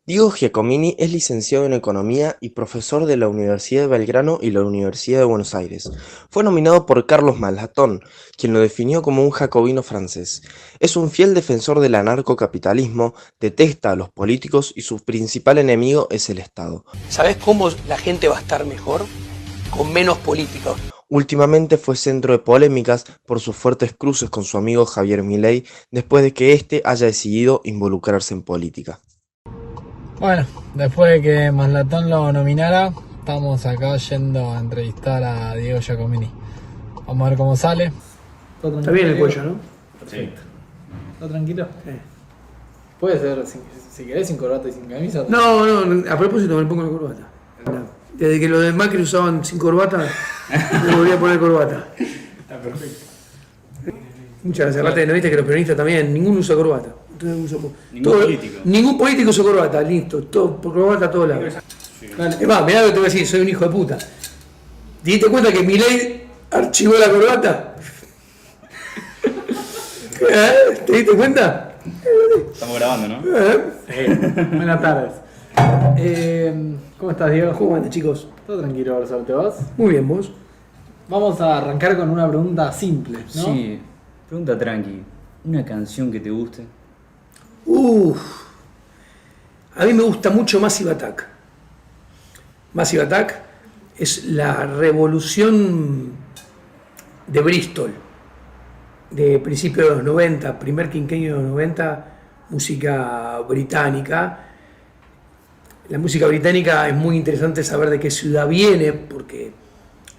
Diego Giacomini es licenciado en Economía y profesor de la Universidad de Belgrano y la Universidad de Buenos Aires. Fue nominado por Carlos Malatón, quien lo definió como un jacobino francés. Es un fiel defensor del anarcocapitalismo, detesta a los políticos y su principal enemigo es el Estado. ¿Sabés cómo la gente va a estar mejor? Con menos políticos. Últimamente fue centro de polémicas por sus fuertes cruces con su amigo Javier Milei después de que éste haya decidido involucrarse en política. Bueno, después de que Maslatón lo nominara, estamos acá yendo a entrevistar a Diego Giacomini. Vamos a ver cómo sale. Está bien el cuello, ¿no? Perfecto. ¿Está tranquilo? Sí. Puede ser, si querés, sin corbata y sin camisa. No, a propósito me pongo la corbata. Desde que los de Macri usaban sin corbata, me volví a poner corbata. Está perfecto. Muchas gracias. Aparte, ¿no viste que los peronistas también, ninguno usa corbata? Ningún político usa corbata, listo. Todo, por corbata a todos lados. Es más, mirá lo que te voy a decir, soy un hijo de puta. ¿Te diste cuenta que Milei archivó la corbata? ¿Te diste cuenta? Estamos grabando, ¿no? Buenas tardes. ¿Cómo estás, Diego? ¿Cómo andan, chicos? Todo tranquilo, Barça, ¿te vas? Muy bien, ¿vos? Vamos a arrancar con una pregunta simple, ¿no? Sí, pregunta tranqui. ¿Una canción que te guste? A mí me gusta mucho Massive Attack. Massive Attack es la revolución de Bristol, de principios de los 90, primer quinquenio de los 90, música británica. La música británica es muy interesante saber de qué ciudad viene, porque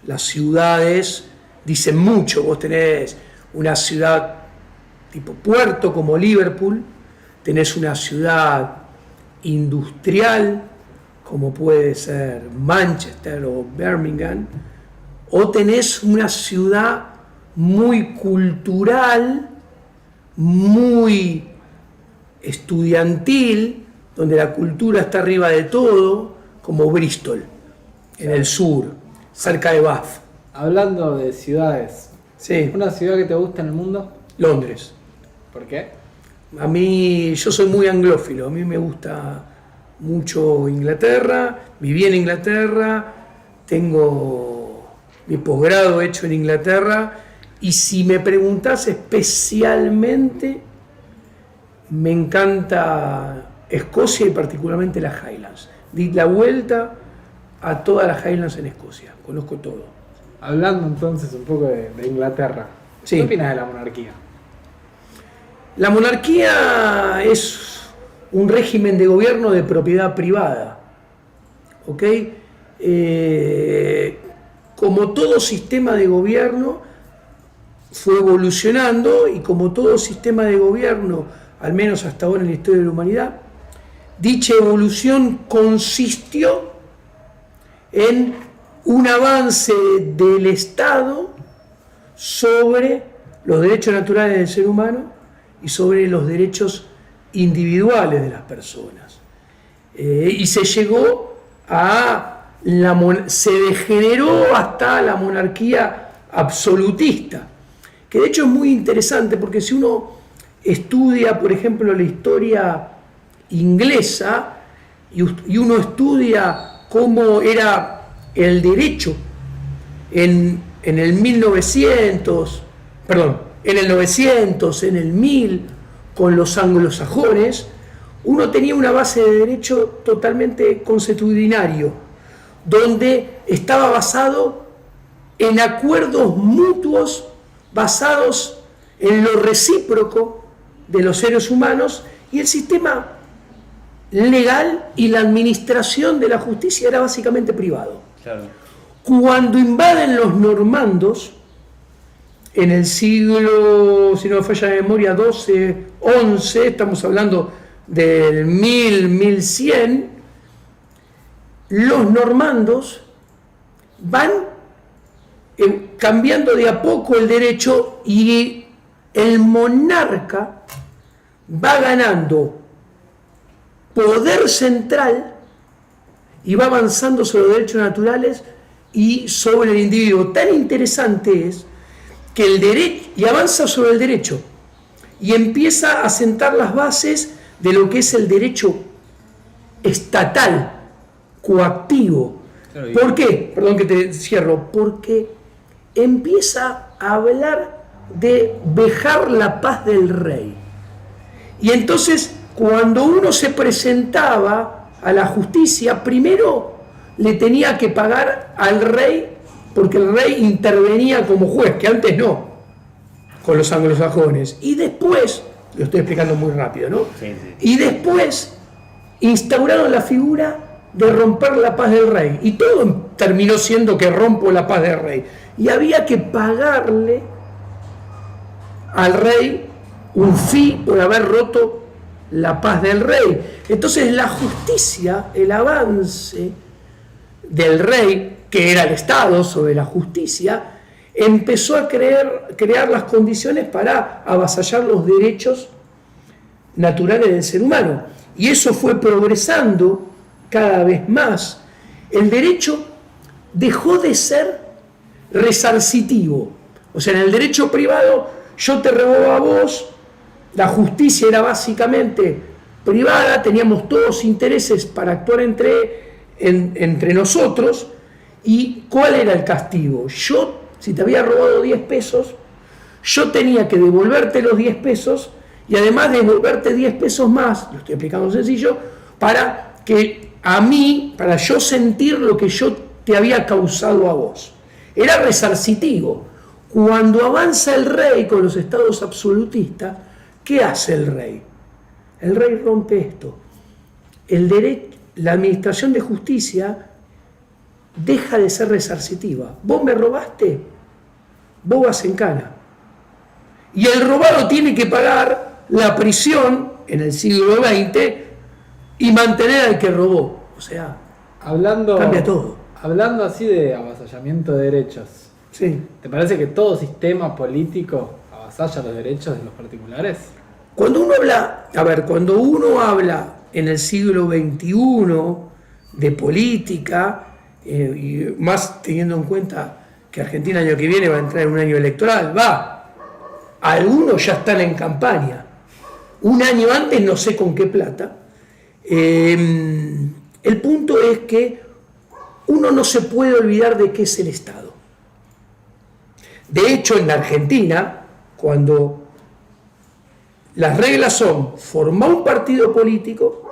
las ciudades dicen mucho. Vos tenés una ciudad tipo puerto como Liverpool, tenés una ciudad industrial como puede ser Manchester o Birmingham, o tenés una ciudad muy cultural, muy estudiantil, donde la cultura está arriba de todo, como Bristol, en el sur, cerca de Bath. Hablando de ciudades, Sí, ¿una ciudad que te gusta en el mundo? Londres. ¿Por qué? A mí, yo soy muy anglófilo, a mí me gusta mucho Inglaterra, viví en Inglaterra, tengo mi posgrado hecho en Inglaterra, y si me preguntás especialmente, me encanta Escocia y particularmente las Highlands. Di la vuelta a todas las Highlands en Escocia, conozco todo. Hablando entonces un poco de Inglaterra, Sí. ¿qué opinas de la monarquía? La monarquía es un régimen de gobierno de propiedad privada, ¿ok? Como todo sistema de gobierno fue evolucionando, y como todo sistema de gobierno, al menos hasta ahora en la historia de la humanidad, dicha evolución consistió en un avance del Estado sobre los derechos naturales del ser humano y sobre los derechos individuales de las personas. Y se llegó se degeneró hasta la monarquía absolutista, que de hecho es muy interesante, porque si uno estudia, por ejemplo, la historia inglesa y uno estudia cómo era el derecho en el 1900, en el 900, en el 1000, con los anglosajones, uno tenía una base de derecho totalmente consuetudinario, donde estaba basado en acuerdos mutuos, basados en lo recíproco de los seres humanos, y el sistema legal y la administración de la justicia era básicamente privado. Claro. Cuando invaden los normandos, en el siglo, si no me falla la memoria, 12, 11, estamos hablando del 1100, los normandos van cambiando de a poco el derecho, y el monarca va ganando poder central y va avanzando sobre los derechos naturales y sobre el individuo. Tan interesante es que el derecho, y avanza sobre el derecho, y empieza a sentar las bases de lo que es el derecho estatal, coactivo. Claro, ¿Por qué? Perdón que te cierro. Porque empieza a hablar de vejar la paz del rey. Y entonces, cuando uno se presentaba a la justicia, primero le tenía que pagar al rey, porque el rey intervenía como juez, que antes no, con los anglosajones. Y después, lo estoy explicando muy rápido, ¿no? Sí. Y después instauraron la figura de romper la paz del rey. Y todo terminó siendo que rompo la paz del rey. Y había que pagarle al rey un fee por haber roto la paz del rey. Entonces la justicia, el avance del rey, que era el Estado sobre la justicia, empezó a crear las condiciones para avasallar los derechos naturales del ser humano. Y eso fue progresando cada vez más. El derecho dejó de ser resarcitivo. O sea, en el derecho privado, yo te robaba a vos, la justicia era básicamente privada, teníamos todos intereses para actuar entre nosotros. ¿Y cuál era el castigo? Yo, si te había robado 10 pesos, yo tenía que devolverte los 10 pesos y además devolverte 10 pesos más, lo estoy explicando sencillo, para que a mí, para yo sentir lo que yo te había causado a vos. Era resarcitivo. Cuando avanza el rey con los estados absolutistas, ¿qué hace el rey? El rey rompe esto. La administración de justicia deja de ser resarcitiva. Vos me robaste, vos vas en cana. Y el robado tiene que pagar la prisión en el siglo XX y mantener al que robó. O sea, cambia todo. Hablando así de avasallamiento de derechos, Sí. ¿te parece que todo sistema político avasalla los derechos de los particulares? Cuando uno habla en el siglo XXI de política, y más teniendo en cuenta que Argentina el año que viene va a entrar en un año electoral, algunos ya están en campaña, un año antes no sé con qué plata. El punto es que uno no se puede olvidar de qué es el Estado. De hecho, en la Argentina, cuando las reglas son formar un partido político,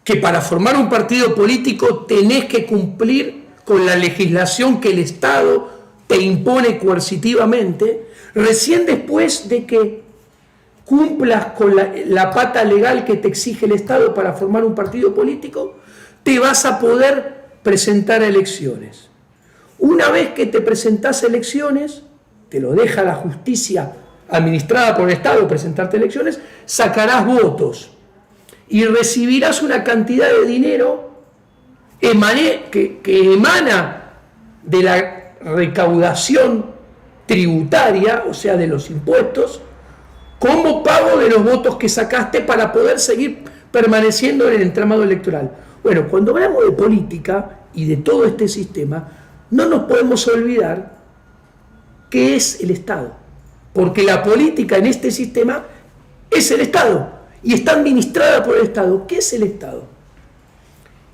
que para formar un partido político tenés que cumplir con la legislación que el Estado te impone coercitivamente, recién después de que cumplas con la pata legal que te exige el Estado para formar un partido político, te vas a poder presentar a elecciones. Una vez que te presentás a elecciones, te lo deja la justicia administrada por el Estado presentarte a elecciones, sacarás votos y recibirás una cantidad de dinero que emana de la recaudación tributaria, o sea, de los impuestos, como pago de los votos que sacaste para poder seguir permaneciendo en el entramado electoral. Bueno, cuando hablamos de política y de todo este sistema, no nos podemos olvidar qué es el Estado, porque la política en este sistema es el Estado y está administrada por el Estado. ¿Qué es el Estado?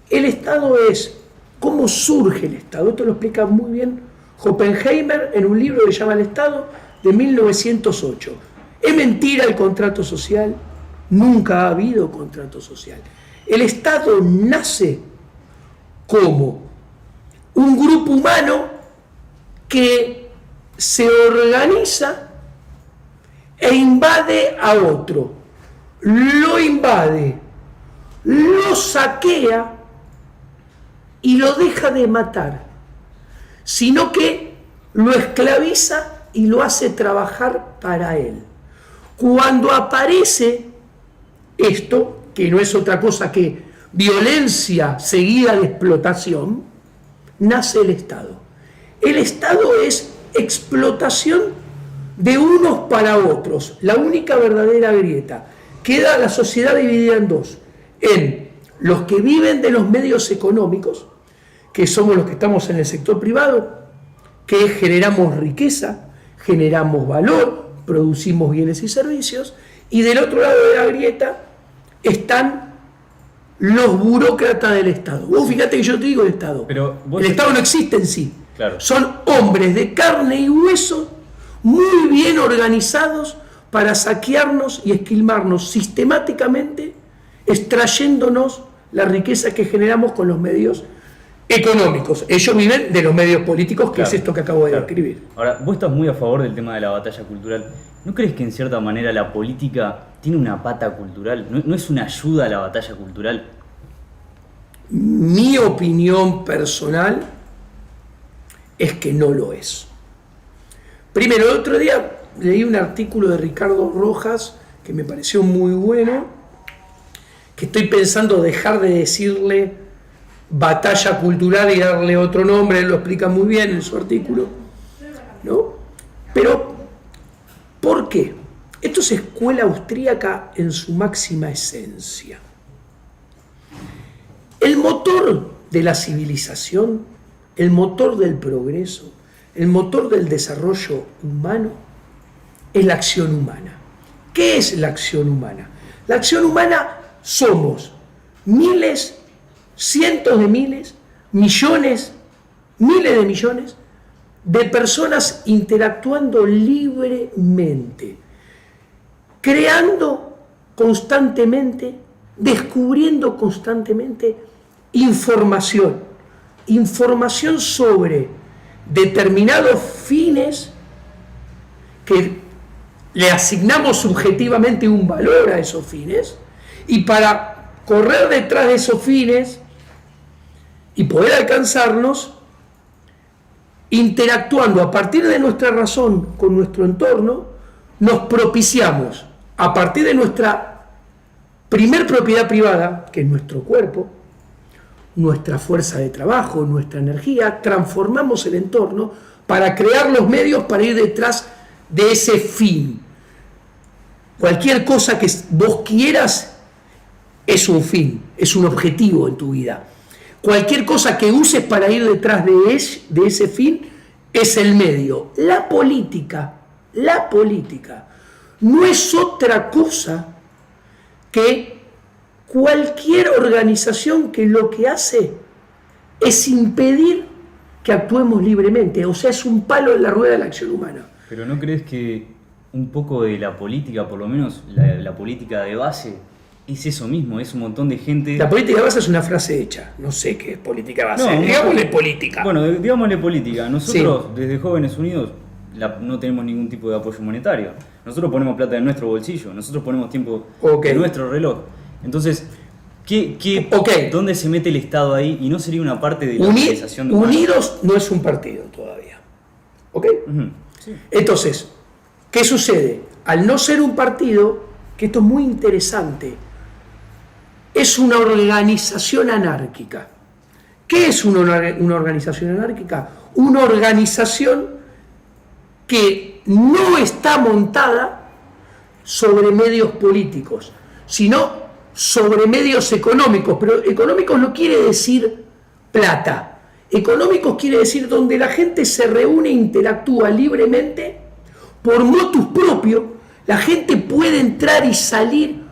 El Estado es cómo surge el Estado. Esto lo explica muy bien Oppenheimer en un libro que se llama El Estado, de 1908. Es mentira el contrato social, nunca ha habido contrato social. El Estado nace como un grupo humano que se organiza e invade a otro, lo invade, lo saquea y lo deja de matar, sino que lo esclaviza y lo hace trabajar para él. Cuando aparece esto, que no es otra cosa que violencia seguida de explotación, nace el Estado. El Estado es explotación de unos para otros, la única verdadera grieta. Queda la sociedad dividida en dos, en los que viven de los medios económicos, que somos los que estamos en el sector privado, que generamos riqueza, generamos valor, producimos bienes y servicios, y del otro lado de la grieta, están los burócratas del Estado. Vos fíjate que yo te digo el Estado. Pero el Estado no existe en sí. Claro. Son hombres de carne y hueso muy bien organizados para saquearnos y esquilmarnos sistemáticamente, extrayéndonos la riqueza que generamos con los medios económicos. Ellos viven de los medios políticos, que es esto que acabo de describir. Ahora, vos estás muy a favor del tema de la batalla cultural. ¿No crees que en cierta manera la política tiene una pata cultural? ¿No es una ayuda a la batalla cultural? Mi opinión personal es que no lo es. Primero, el otro día leí un artículo de Ricardo Rojas que me pareció muy bueno, que estoy pensando dejar de decirle batalla cultural y darle otro nombre. Él lo explica muy bien en su artículo, ¿no? Pero, ¿por qué? Esto es escuela austríaca en su máxima esencia. El motor de la civilización, el motor del progreso, el motor del desarrollo humano es la acción humana. ¿Qué es la acción humana? La acción humana somos miles, cientos de miles, millones, miles de millones de personas interactuando libremente, creando constantemente, descubriendo constantemente información sobre determinados fines que le asignamos subjetivamente un valor a esos fines, y para correr detrás de esos fines y poder alcanzarnos, interactuando a partir de nuestra razón con nuestro entorno, nos propiciamos a partir de nuestra primer propiedad privada, que es nuestro cuerpo, nuestra fuerza de trabajo, nuestra energía, transformamos el entorno para crear los medios para ir detrás de ese fin. Cualquier cosa que vos quieras es un fin, es un objetivo en tu vida. Cualquier cosa que uses para ir detrás de ese fin es el medio. La política no es otra cosa que cualquier organización que lo que hace es impedir que actuemos libremente. O sea, es un palo en la rueda de la acción humana. Pero ¿no crees que un poco de la política, por lo menos la política de base, es eso mismo? Es un montón de gente... La política de base es una frase hecha. No sé qué es política base. No, digámosle política. Bueno, digámosle política. Nosotros, desde Jóvenes Unidos, no tenemos ningún tipo de apoyo monetario. Nosotros ponemos plata en nuestro bolsillo. Nosotros ponemos tiempo en nuestro reloj. Entonces, ¿dónde se mete el Estado ahí? ¿Y no sería una parte de la organización de Unidos no es un partido todavía. ¿Ok? Sí. Entonces, ¿qué sucede? Al no ser un partido, que esto es muy interesante, es una organización anárquica. ¿Qué es una organización anárquica? Una organización que no está montada sobre medios políticos, sino sobre medios económicos. Pero económicos no quiere decir plata. Económicos quiere decir donde la gente se reúne e interactúa libremente por motus propio. La gente puede entrar y salir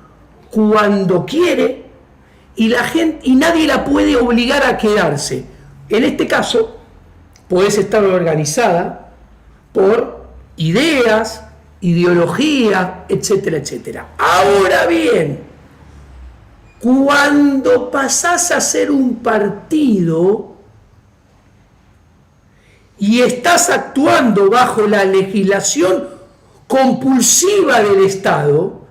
cuando quiere y nadie la puede obligar a quedarse. En este caso, podés estar organizada por ideas, ideologías, etcétera, etcétera. Ahora bien, cuando pasás a ser un partido y estás actuando bajo la legislación compulsiva del Estado,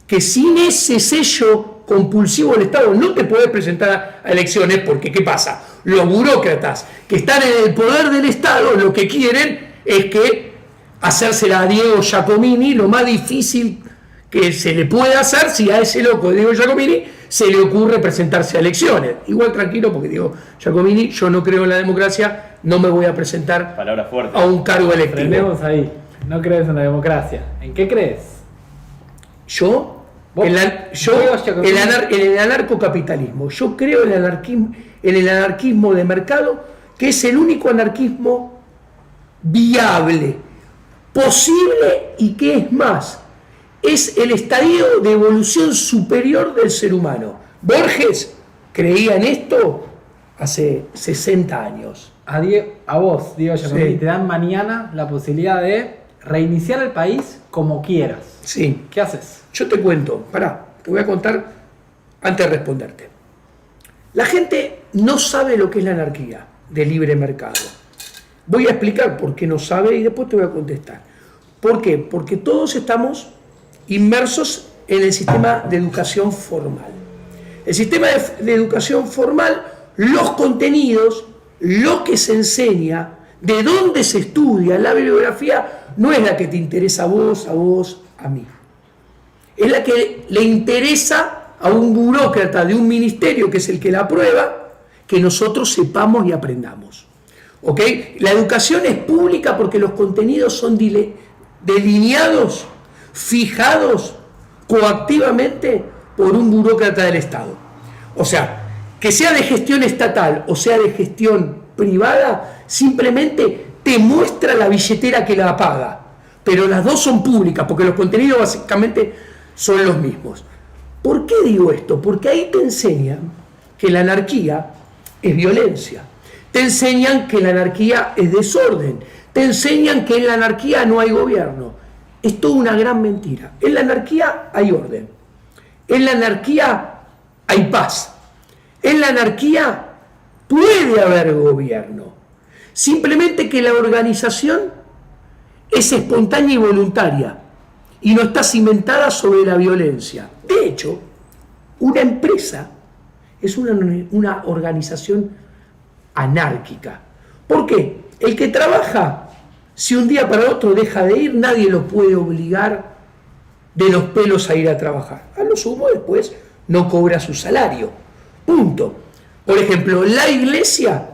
que sin ese sello compulsivo del Estado no te podés presentar a elecciones, porque ¿qué pasa? Los burócratas que están en el poder del Estado lo que quieren es que hacérsela a Diego Giacomini lo más difícil que se le puede hacer si a ese loco de Diego Giacomini se le ocurre presentarse a elecciones. Igual tranquilo, porque Diego Giacomini, yo no creo en la democracia, no me voy a presentar a un cargo electivo. Prendemos ahí. No crees en la democracia. ¿En qué crees? Yo en el anarcocapitalismo. Yo creo en el anarquismo de mercado, que es el único anarquismo viable, posible, y que es más, es el estadio de evolución superior del ser humano. Borges creía en esto hace 60 años. A vos, Diego Giacomini, te dan mañana la posibilidad de reiniciar el país como quieras. Sí. ¿Qué haces? Yo te cuento, te voy a contar antes de responderte. La gente no sabe lo que es la anarquía de libre mercado. Voy a explicar por qué no sabe y después te voy a contestar. ¿Por qué? Porque todos estamos inmersos en el sistema de educación formal. El sistema de educación formal, los contenidos, lo que se enseña, de dónde se estudia, la bibliografía, no es la que te interesa a vos, a mí. Es la que le interesa a un burócrata de un ministerio, que es el que la aprueba, que nosotros sepamos y aprendamos. ¿Ok? La educación es pública porque los contenidos son delineados, fijados coactivamente por un burócrata del Estado. O sea, que sea de gestión estatal o sea de gestión privada, simplemente te muestra la billetera que la paga. Pero las dos son públicas porque los contenidos básicamente son los mismos. ¿Por qué digo esto? Porque ahí te enseñan que la anarquía es violencia. Te enseñan que la anarquía es desorden. Te enseñan que en la anarquía no hay gobierno. Es toda una gran mentira. En la anarquía hay orden. En la anarquía hay paz. En la anarquía puede haber gobierno. Simplemente que la organización es espontánea y voluntaria y no está cimentada sobre la violencia. De hecho, una empresa es una organización anárquica. ¿Por qué? El que trabaja, si un día para otro deja de ir, nadie lo puede obligar de los pelos a ir a trabajar. A lo sumo después no cobra su salario. Punto. Por ejemplo, la iglesia,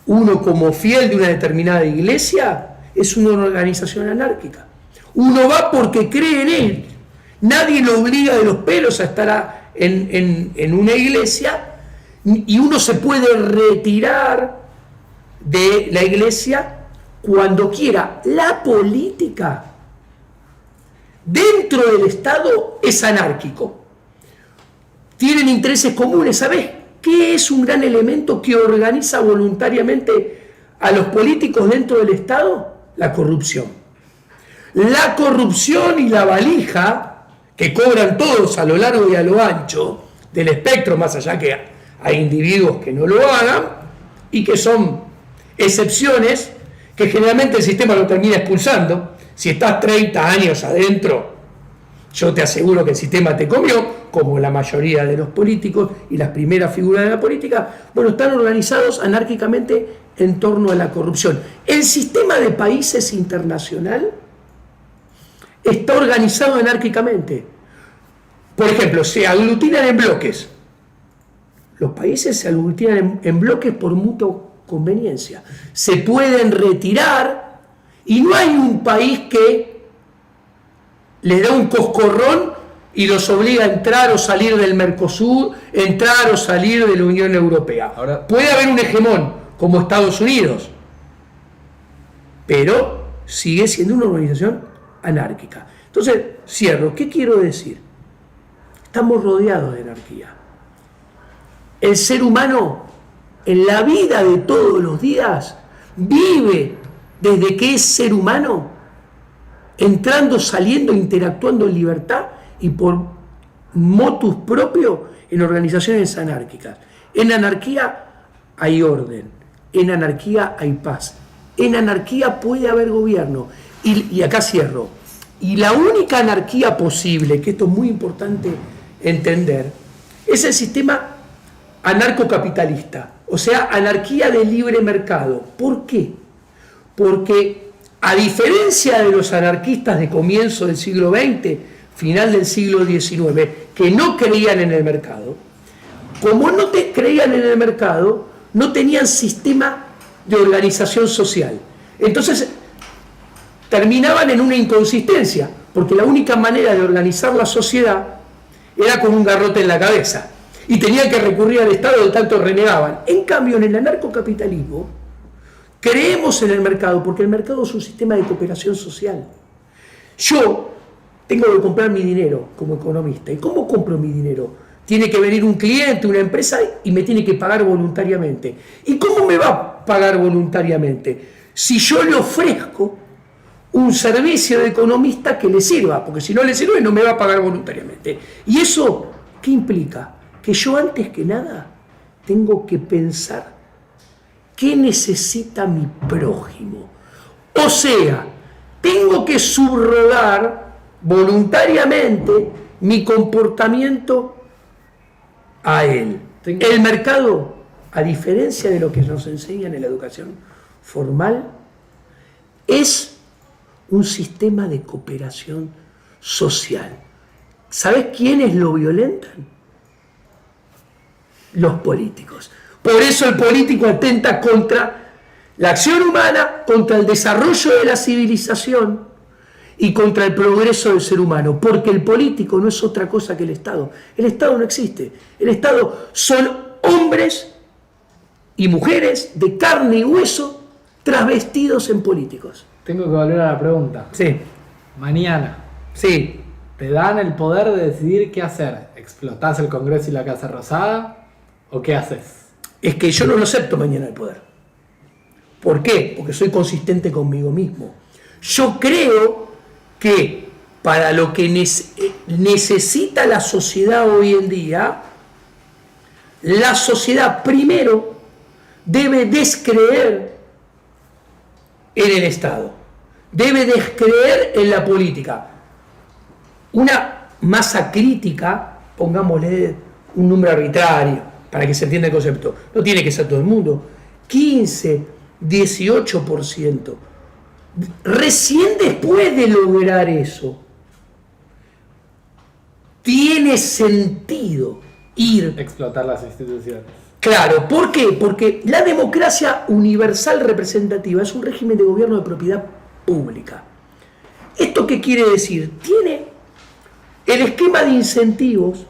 uno como fiel de una determinada iglesia, es una organización anárquica. Uno va porque cree en él. Nadie lo obliga de los pelos a estar en una iglesia y uno se puede retirar de la iglesia cuando quiera. La política dentro del Estado es anárquico. Tienen intereses comunes, ¿sabés? ¿Qué es un gran elemento que organiza voluntariamente a los políticos dentro del Estado? La corrupción. La corrupción y la valija que cobran todos a lo largo y a lo ancho del espectro, más allá que hay individuos que no lo hagan y que son excepciones que generalmente el sistema lo termina expulsando. Si estás 30 años adentro, yo te aseguro que el sistema te comió, como la mayoría de los políticos y las primeras figuras de la política. Bueno, están organizados anárquicamente en torno a la corrupción. El sistema de países internacional está organizado anárquicamente. Por ejemplo, se aglutinan en bloques. Los países se aglutinan en bloques por mutua conveniencia. Se pueden retirar y no hay un país que le da un coscorrón y los obliga a entrar o salir del Mercosur, entrar o salir de la Unión Europea. Ahora, puede haber un hegemón como Estados Unidos, pero sigue siendo una organización anárquica. Entonces, cierro. ¿Qué quiero decir? Estamos rodeados de anarquía. El ser humano, en la vida de todos los días, vive desde que es ser humano, entrando, saliendo, interactuando en libertad y por motus propio en organizaciones anárquicas. En anarquía hay orden, en anarquía hay paz, en anarquía puede haber gobierno. Y acá cierro. Y la única anarquía posible, que esto es muy importante entender, es el sistema anarcocapitalista, o sea, anarquía de libre mercado. ¿Por qué? Porque a diferencia de los anarquistas de comienzo del siglo XX, final del siglo XIX, que no creían en el mercado, como no creían en el mercado, no tenían sistema de organización social. Entonces, terminaban en una inconsistencia, porque la única manera de organizar la sociedad era con un garrote en la cabeza, y tenían que recurrir al Estado de tanto renegaban. En cambio, en el anarcocapitalismo, creemos en el mercado, porque el mercado es un sistema de cooperación social. Yo tengo que comprar mi dinero como economista. ¿Y cómo compro mi dinero? Tiene que venir un cliente, una empresa, y me tiene que pagar voluntariamente. ¿Y cómo me va a pagar voluntariamente? Si yo le ofrezco un servicio de economista que le sirva, porque si no le sirve no me va a pagar voluntariamente. ¿Y eso qué implica? Que yo antes que nada tengo que pensar qué necesita mi prójimo. O sea, tengo que subrogar voluntariamente mi comportamiento a él. El mercado, a diferencia de lo que nos enseñan en la educación formal, es un sistema de cooperación social. ¿Sabes quiénes lo violentan? Los políticos. Por eso el político atenta contra la acción humana, contra el desarrollo de la civilización y contra el progreso del ser humano, porque el político no es otra cosa que el Estado. El Estado no existe. El Estado son hombres y mujeres de carne y hueso travestidos en políticos. Tengo que volver a la pregunta. Sí. Mañana. Sí. ¿Te dan el poder de decidir qué hacer? ¿Explotás el Congreso y la Casa Rosada? ¿O qué haces? Es que yo no lo acepto mañana el poder. ¿Por qué? Porque soy consistente conmigo mismo. Yo creo que para lo que necesita la sociedad hoy en día, la sociedad primero debe descreer en el Estado, debe descreer en la política. Una masa crítica, pongámosle un número arbitrario para que se entienda el concepto, no tiene que ser todo el mundo, 15, 18%. Recién después de lograr eso, tiene sentido explotar las instituciones. Claro, ¿por qué? Porque la democracia universal representativa es un régimen de gobierno de propiedad pública. ¿Esto qué quiere decir? Tiene el esquema de incentivos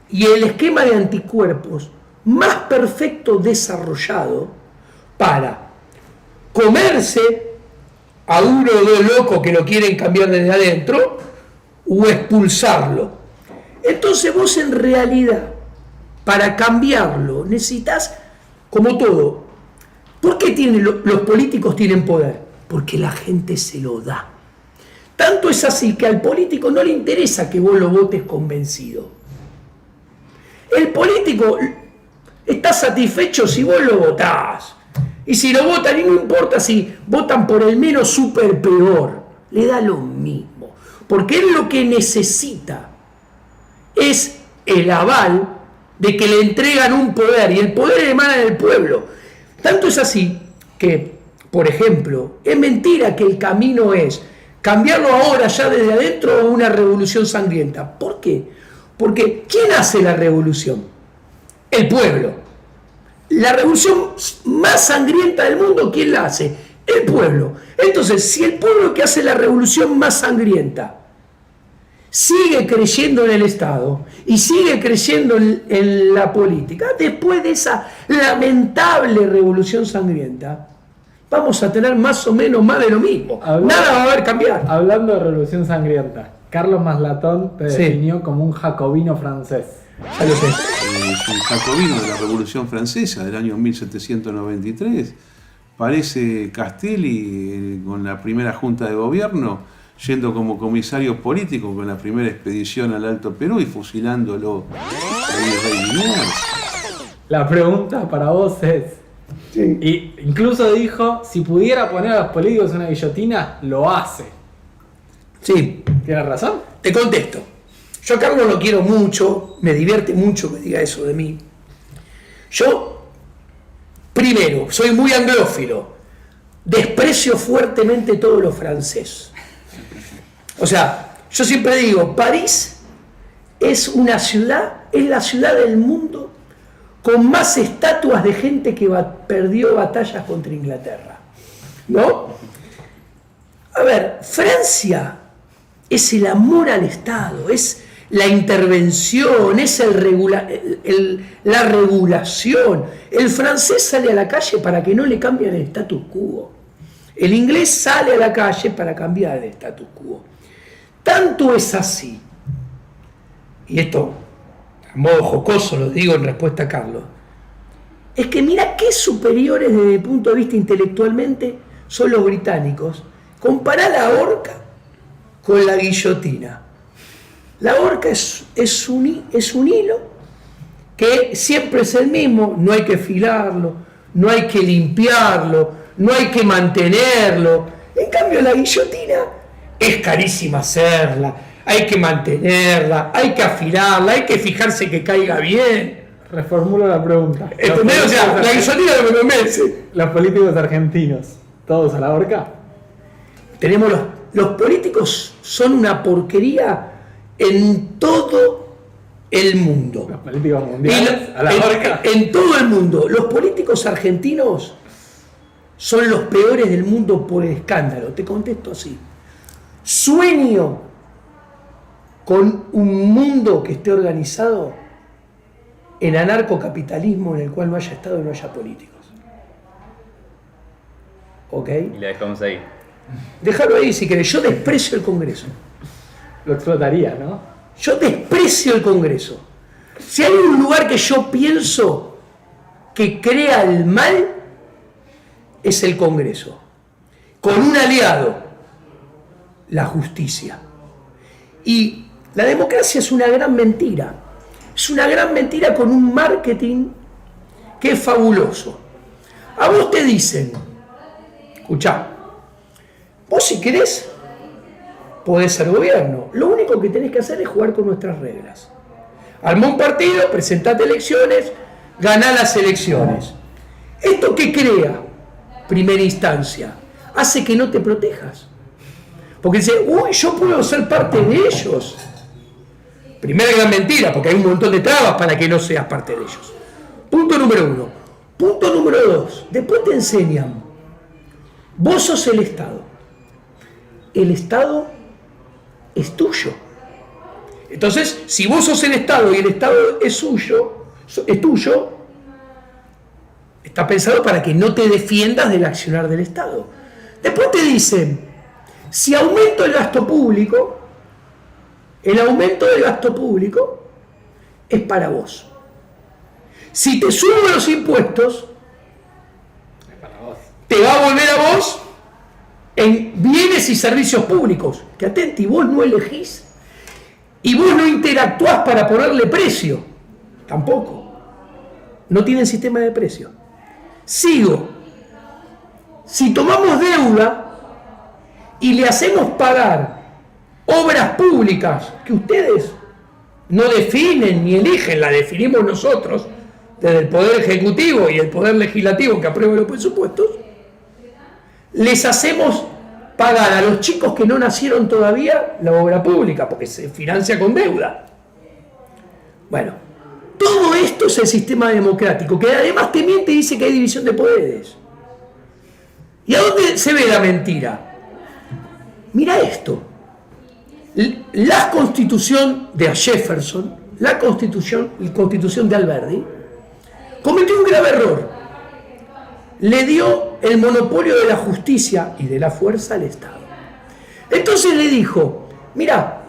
y el esquema de anticuerpos más perfecto desarrollado para comerse a uno o dos locos que lo quieren cambiar desde adentro o expulsarlo. Entonces vos en realidad, para cambiarlo, necesitas, como todo, ¿por qué los políticos tienen poder? Porque la gente se lo da. Tanto es así que al político no le interesa que vos lo votes convencido. El político está satisfecho si vos lo votás. Y si lo votan, y no importa si votan por el menos súper peor, le da lo mismo. Porque él lo que necesita es el aval de que le entregan un poder, y el poder emana del pueblo. Tanto es así que, por ejemplo, es mentira que el camino es cambiarlo ahora ya desde adentro o una revolución sangrienta. ¿Por qué? Porque ¿quién hace la revolución? El pueblo. La revolución más sangrienta del mundo, ¿quién la hace? El pueblo. Entonces, si el pueblo que hace la revolución más sangrienta sigue creyendo en el Estado y sigue creyendo en la política, después de esa lamentable revolución sangrienta, vamos a tener más o menos más de lo mismo. Nada va a haber cambiar. Hablando de revolución sangrienta, Carlos Maslatón te definió como un jacobino francés. Ya lo sé. Es un jacobino de la Revolución Francesa del año 1793. Parece Castelli con la primera junta de gobierno, yendo como comisario político con la primera expedición al Alto Perú y fusilándolo al virrey Liniers. La pregunta para vos es, Sí. y incluso dijo, si pudiera poner a los políticos en una guillotina, lo hace. Sí. ¿Tienes razón? Te contesto. Yo a Carlos lo quiero mucho, me divierte mucho que diga eso de mí. Yo, primero, soy muy anglófilo, desprecio fuertemente todo lo francés. O sea, yo siempre digo, París es una ciudad, es la ciudad del mundo con más estatuas de gente que perdió batallas contra Inglaterra. ¿No? A ver, Francia es el amor al Estado, es la intervención, es la regulación. El francés sale a la calle para que no le cambien el status quo. El inglés sale a la calle para cambiar el status quo. Tanto es así, y esto a modo jocoso lo digo en respuesta a Carlos, es que mira qué superiores desde el punto de vista intelectualmente son los británicos. Compará la horca con la guillotina. La horca es un hilo que siempre es el mismo, no hay que filarlo, no hay que limpiarlo, no hay que mantenerlo. En cambio la guillotina es carísima hacerla, hay que mantenerla, hay que afilarla, hay que fijarse que caiga bien. Reformulo la pregunta. ¿Entendés? O sea, la guillotina no me convence. Los políticos argentinos, ¿todos a la horca? Tenemos los políticos son una porquería en todo el mundo. Los políticos mundiales a la horca. En todo el mundo. Los políticos argentinos son los peores del mundo por escándalo. Te contesto así. Sueño con un mundo que esté organizado en anarcocapitalismo en el cual no haya Estado y no haya políticos. ¿Ok? Y la dejamos ahí. Déjalo ahí si querés. Yo desprecio el Congreso. Lo explotaría, ¿no? Yo desprecio el Congreso. Si hay un lugar que yo pienso que crea el mal, es el Congreso. Con un aliado, la justicia. Y la democracia es una gran mentira. Es una gran mentira con un marketing que es fabuloso. A vos te dicen, escuchá, vos si querés podés ser gobierno. Lo único que tenés que hacer es jugar con nuestras reglas. Armá un partido, presentate elecciones, ganá las elecciones. ¿Esto qué crea? Primera instancia. Hace que no te protejas. Porque dice, uy, yo puedo ser parte de ellos. Primera gran mentira, porque hay un montón de trabas para que no seas parte de ellos. Punto número 1. Punto número 2. Después te enseñan. Vos sos el Estado. El Estado es tuyo. Entonces, si vos sos el Estado y el Estado es tuyo, está pensado para que no te defiendas del accionar del Estado. Después te dicen, si aumento el gasto público, el aumento del gasto público es para vos. Si te subo los impuestos, te va a volver a vos en bienes y servicios públicos, que atenti, vos no elegís y vos no interactuás para ponerle precio, tampoco. No tienen sistema de precio. Sigo. Si tomamos deuda y le hacemos pagar obras públicas que ustedes no definen ni eligen, la definimos nosotros desde el Poder Ejecutivo y el Poder Legislativo que aprueba los presupuestos, les hacemos pagar a los chicos que no nacieron todavía la obra pública, porque se financia con deuda. Bueno, todo esto es el sistema democrático, que además te miente y dice que hay división de poderes. ¿Y a dónde se ve la mentira? Mira esto. La Constitución de Jefferson, la Constitución de Alberdi, cometió un grave error. Le dio el monopolio de la justicia y de la fuerza al Estado. Entonces le dijo, mira,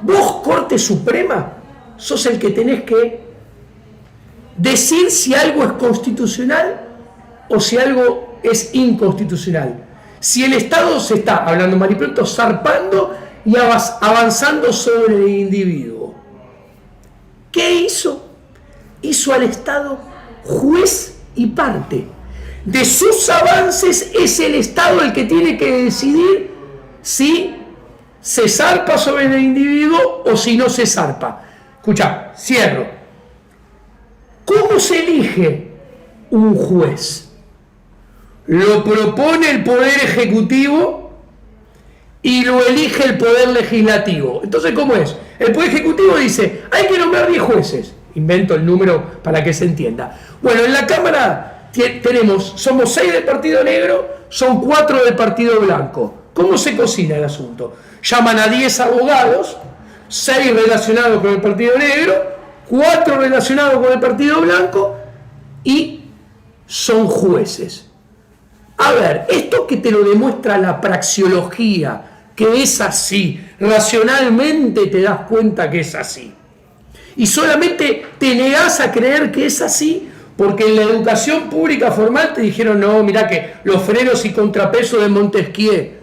vos, Corte Suprema, sos el que tenés que decir si algo es constitucional o si algo es inconstitucional. Si el Estado se está, hablando mal y pronto, zarpando y avanzando sobre el individuo. ¿Qué hizo? Hizo al Estado juez y parte. De sus avances es el Estado el que tiene que decidir si se zarpa sobre el individuo o si no se zarpa. Escucha, cierro. ¿Cómo se elige un juez? Lo propone el Poder Ejecutivo y lo elige el Poder Legislativo. Entonces, ¿cómo es? El Poder Ejecutivo dice, hay que nombrar 10 jueces. Invento el número para que se entienda. Bueno, en la Cámara somos 6 del Partido Negro, son 4 del Partido Blanco. ¿Cómo se cocina el asunto? Llaman a 10 abogados, 6 relacionados con el Partido Negro, 4 relacionados con el Partido Blanco y son jueces. A ver, esto que te lo demuestra la praxeología que es así. Racionalmente te das cuenta que es así. Y solamente te negás a creer que es así porque en la educación pública formal te dijeron, no, mirá que los frenos y contrapesos de Montesquieu.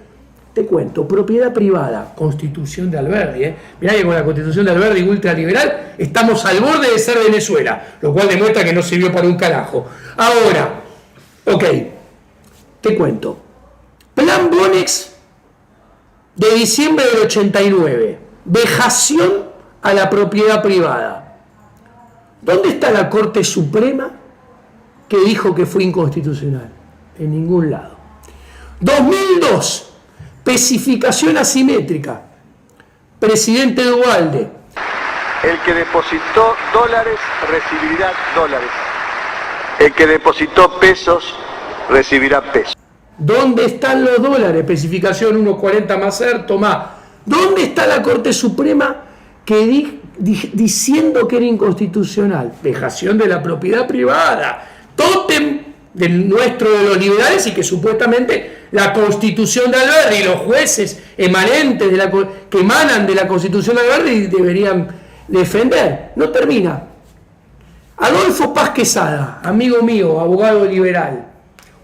Te cuento, propiedad privada, Constitución de Alberdi. Mirá que con la Constitución de Alberdi ultraliberal estamos al borde de ser Venezuela, lo cual demuestra que no sirvió para un carajo. Ahora, ok, te cuento. Plan Bonex de diciembre del 89. Vejación a la propiedad privada. ¿Dónde está la Corte Suprema que dijo que fue inconstitucional? En ningún lado. 2002. Especificación asimétrica. Presidente Duhalde. El que depositó dólares recibirá dólares. El que depositó pesos recibirá pesos. ¿Dónde están los dólares? Especificación 1.40 más ERTO más. ¿Dónde está la Corte Suprema que diciendo que era inconstitucional? Vejación de la propiedad privada. Tótem de los liberales y que supuestamente la Constitución de Alberdi y los jueces emanentes que emanan de la Constitución de Alberdi deberían defender. No termina. Adolfo Paz Quesada, amigo mío, abogado liberal,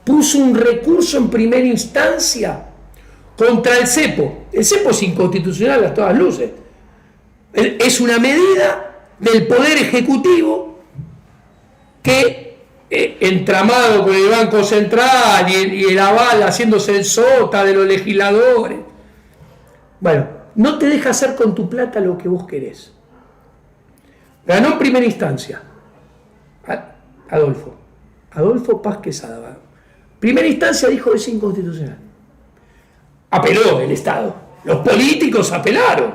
puso un recurso en primera instancia contra el cepo. El cepo es inconstitucional a todas luces. Es una medida del Poder Ejecutivo que entramado con el Banco Central y el aval haciéndose el sota de los legisladores. Bueno, no te deja hacer con tu plata lo que vos querés. Ganó en primera instancia Adolfo Paz Quesada. Primera instancia dijo es inconstitucional. Apeló el Estado. Los políticos apelaron.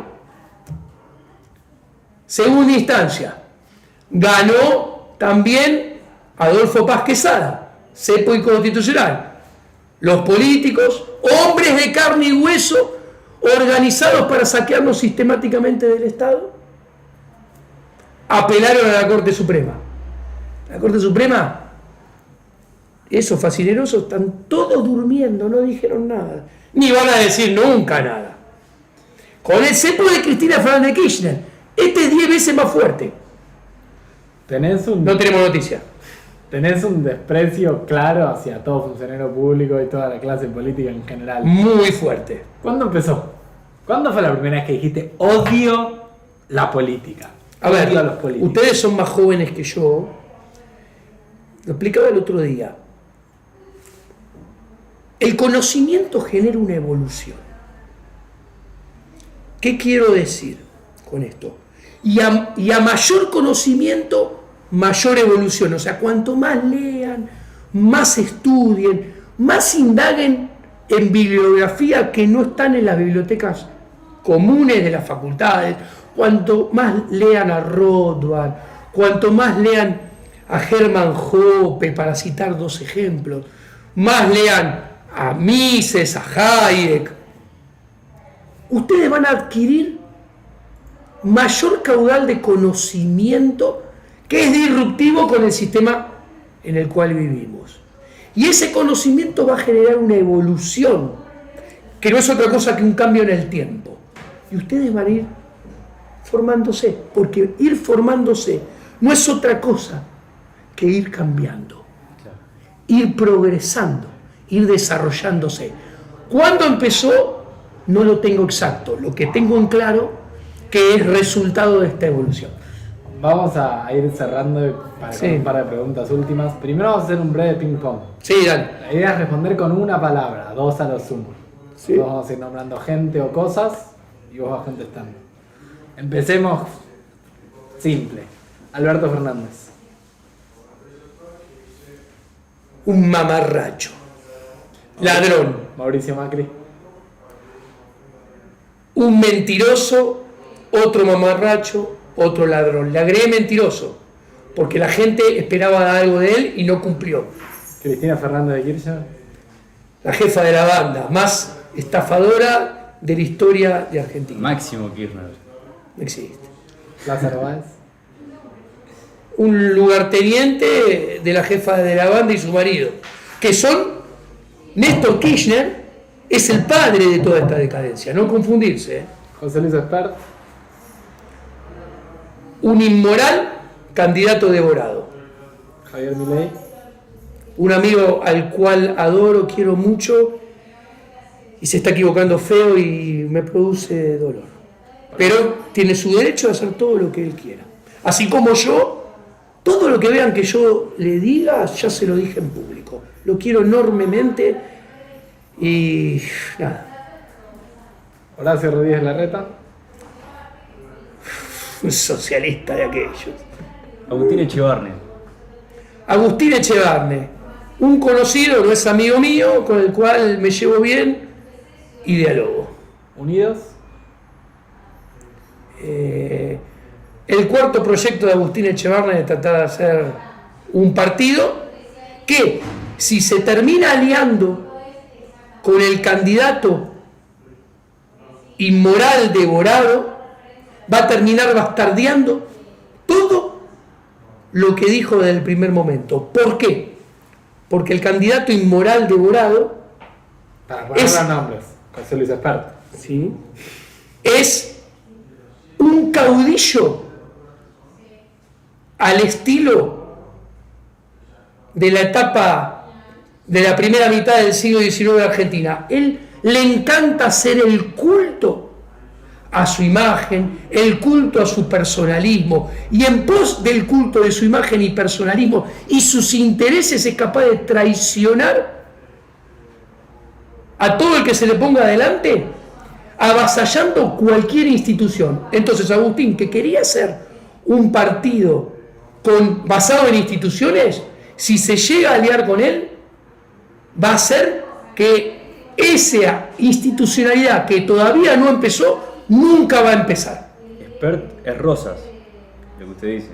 Segunda instancia. Ganó también Adolfo Paz Quesada, cepo inconstitucional. Los políticos, hombres de carne y hueso, organizados para saquearnos sistemáticamente del Estado, apelaron a la Corte Suprema. La Corte Suprema, esos facinerosos están todos durmiendo, no dijeron nada, ni van a decir nunca nada. Con el cepo de Cristina Fernández de Kirchner, este es 10 veces más fuerte. No tenemos noticia. Tenés un desprecio claro hacia todo funcionario público y toda la clase política en general. Muy fuerte. ¿Cuándo empezó? ¿Cuándo fue la primera vez que dijiste odio la política? A ver, ustedes son más jóvenes que yo. Lo explicaba el otro día. El conocimiento genera una evolución. ¿Qué quiero decir con esto? Y a mayor conocimiento, mayor evolución. O sea, cuanto más lean, más estudien, más indaguen en bibliografía que no están en las bibliotecas comunes de las facultades, cuanto más lean a Rothbard, cuanto más lean a Hermann Hoppe, para citar dos ejemplos, más lean a Mises, a Hayek, ustedes van a adquirir mayor caudal de conocimiento que es disruptivo con el sistema en el cual vivimos. Y ese conocimiento va a generar una evolución, que no es otra cosa que un cambio en el tiempo. Y ustedes van a ir formándose, porque ir formándose no es otra cosa que ir cambiando, ir progresando, ir desarrollándose. ¿Cuándo empezó? No lo tengo exacto, lo que tengo en claro que es resultado de esta evolución. Vamos a ir cerrando para un par de preguntas últimas. Primero vamos a hacer un breve ping pong. Sí, dale. La idea es responder con una palabra, 2 a lo sumo. Sí. Vamos a ir nombrando gente o cosas y vos vas contestando. Empecemos simple. Alberto Fernández. Un mamarracho. Ladrón. Mauricio Macri. Un mentiroso, otro mamarracho, otro ladrón. Le agregué mentiroso, porque la gente esperaba algo de él y no cumplió. Cristina Fernández de Kirchner. La jefa de la banda, más estafadora de la historia de Argentina. Máximo Kirchner. No existe. Lázaro Báez. Un lugarteniente de la jefa de la banda y su marido, que son Néstor Kirchner es el padre de toda esta decadencia, no confundirse. José Luis Espert. Un inmoral candidato devorado. Javier Milei. Un amigo al cual adoro, quiero mucho, y se está equivocando feo y me produce dolor. Pero tiene su derecho a hacer todo lo que él quiera. Así como yo, todo lo que vean que yo le diga, ya se lo dije en público. Lo quiero enormemente y nada. Horacio Rodríguez Larreta. Un socialista de aquellos. Agustín Echevarne. Agustín Echevarne, un conocido, no es amigo mío, con el cual me llevo bien y dialogo. Unidos. El cuarto proyecto de Agustín Echevarne es tratar de hacer un partido que, si se termina aliando con el candidato inmoral devorado, va a terminar bastardeando todo lo que dijo desde el primer momento. ¿Por qué? Porque el candidato inmoral devorado Para poner los nombres. José Luis Espert. ¿sí? Es un caudillo al estilo de la etapa de la primera mitad del siglo XIX de Argentina. Él le encanta hacer el culto a su imagen, el culto a su personalismo, y en pos del culto de su imagen y personalismo y sus intereses es capaz de traicionar a todo el que se le ponga adelante, avasallando cualquier institución. Entonces Agustín, que quería hacer un partido basado en instituciones, si se llega a aliar con él, va a hacer que esa institucionalidad que todavía no empezó, nunca va a empezar. Espert es Rosas, lo que usted dice.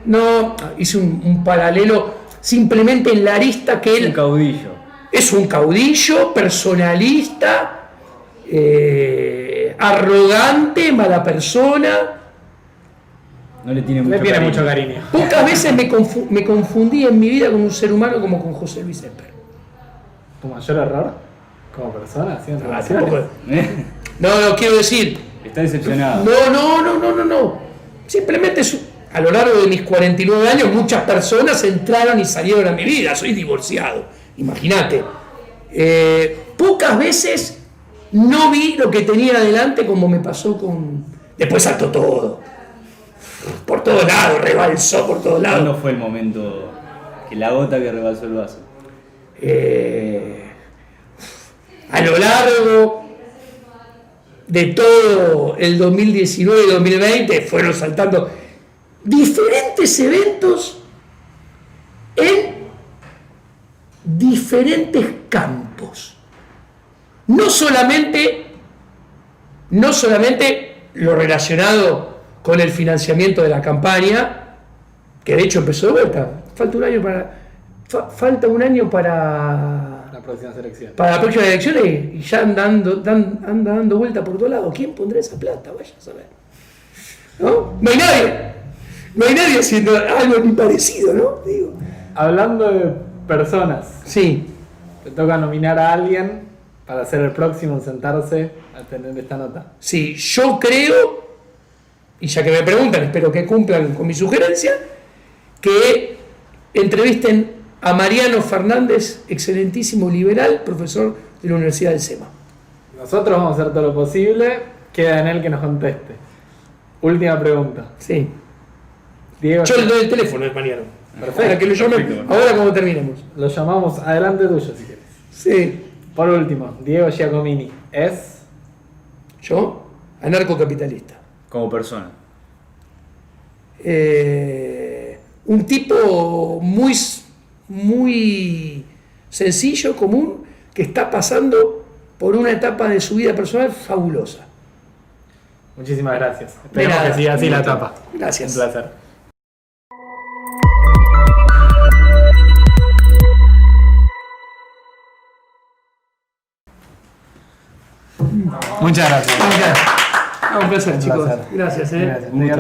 No, hice un paralelo simplemente en la arista que Es un él caudillo. es un caudillo, personalista, arrogante, mala persona. No le tiene Le mucho tiene cariño. mucho cariño. Pocas veces me confundí en mi vida con un ser humano como con José Luis Espert. ¿Tu mayor error? Como persona, así en Ah, relaciones. tampoco- No, quiero decir, Está decepcionado. no. Simplemente a lo largo de mis 49 años muchas personas entraron y salieron a mi vida. Soy divorciado, imagínate. Pocas veces no vi lo que tenía adelante como me pasó con... Después saltó todo. Por todos lados, rebalsó por todos lados. ¿Cuándo fue el momento que la gota que rebalsó el vaso? A lo largo de todo el 2019 y 2020 fueron saltando diferentes eventos en diferentes campos. No solamente lo relacionado con el financiamiento de la campaña, que de hecho empezó de vuelta. Falta un año para La próxima selección. las próximas elecciones y ya anda dando vuelta por todos lados. ¿Quién pondrá esa plata? Vaya a saber. ¿No? No hay nadie haciendo algo ni parecido, ¿no? Digo. Hablando de personas, Sí. te toca nominar a alguien para ser el próximo en sentarse a tener esta nota. Sí, yo creo, y ya que me preguntan, espero que cumplan con mi sugerencia, que entrevisten a Mariano Fernández, excelentísimo liberal, profesor de la Universidad del SEMA. Nosotros vamos a hacer todo lo posible, queda en él que nos conteste. Última pregunta. Sí. Diego, Yo le doy el teléfono al Mariano. Perfecto. Para que lo llamen Perfecto. ahora cuando terminemos. lo llamamos adelante tuyo si quieres. Sí. Por último, Diego Giacomini es... Yo, anarcocapitalista. Como persona. Un tipo muy sencillo, común, que está pasando por una etapa de su vida personal fabulosa. Muchísimas gracias. Esperemos nada. que siga así la etapa. Gracias. Un placer. Muchas gracias. Un placer, chicos. placer. Gracias. Gracias. Un gusto.